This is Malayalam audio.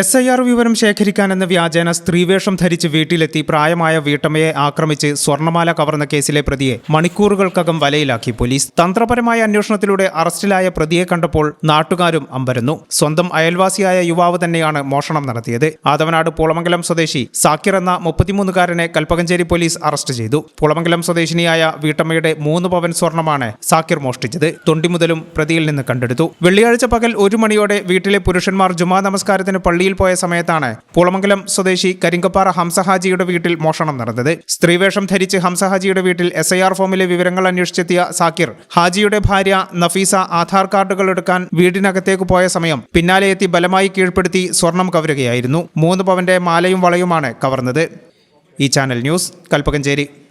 SIR വിവരം ശേഖരിക്കാനെന്ന വ്യാജേന സ്ത്രീവേഷം ധരിച്ച് വീട്ടിലെത്തി പ്രായമായ വീട്ടമ്മയെ ആക്രമിച്ച് സ്വർണ്ണമാല കവർന്ന കേസിലെ പ്രതിയെ മണിക്കൂറുകൾക്കകം വലയിലാക്കി പോലീസ്. തന്ത്രപരമായ അന്വേഷണത്തിലൂടെ അറസ്റ്റിലായ പ്രതിയെ കണ്ടപ്പോൾ നാട്ടുകാരും അമ്പരന്നു. സ്വന്തം അയൽവാസിയായ യുവാവ് തന്നെയാണ് മോഷണം നടത്തിയത്. ആദവനാട് പൂളമംഗലം സ്വദേശി സാക്കിർ എന്ന 33-കാരനെ കൽപ്പകഞ്ചേരി പോലീസ് അറസ്റ്റ് ചെയ്തു. പൂളമംഗലം സ്വദേശിനിയായ വീട്ടമ്മയുടെ 3 പവൻ സ്വർണ്ണമാണ് സാക്കിർ മോഷ്ടിച്ചത്. തൊണ്ടിമുതലും പ്രതിയിൽ നിന്ന് കണ്ടെടുത്തു. വെള്ളിയാഴ്ച പകൽ 1 മണിയോടെ വീട്ടിലെ പുരുഷന്മാർ ജുമാ നമസ്കാരത്തിന് പള്ളിയിൽ പോയ സമയത്താണ് പൂളമംഗലം സ്വദേശി കരിങ്കപ്പാറ ഹംസഹാജിയുടെ വീട്ടിൽ മോഷണം നടന്നത്. സ്ത്രീവേഷം ധരിച്ച് ഹംസഹാജിയുടെ വീട്ടിൽ SIR ഫോമിലെ വിവരങ്ങൾ അന്വേഷിച്ചെത്തിയ സാക്കിർ ഹാജിയുടെ ഭാര്യ നഫീസ ആധാർ കാർഡുകൾ എടുക്കാൻ വീടിനകത്തേക്ക് പോയ സമയം പിന്നാലെ എത്തി ബലമായി കീഴ്പ്പെടുത്തി സ്വർണം കവരുകയായിരുന്നു. 3 പവന്റെ മാലയും വളയുമാണ് കവർന്നത്. ഈ ചാനൽ ന്യൂസ്, കൽപ്പകഞ്ചേരി.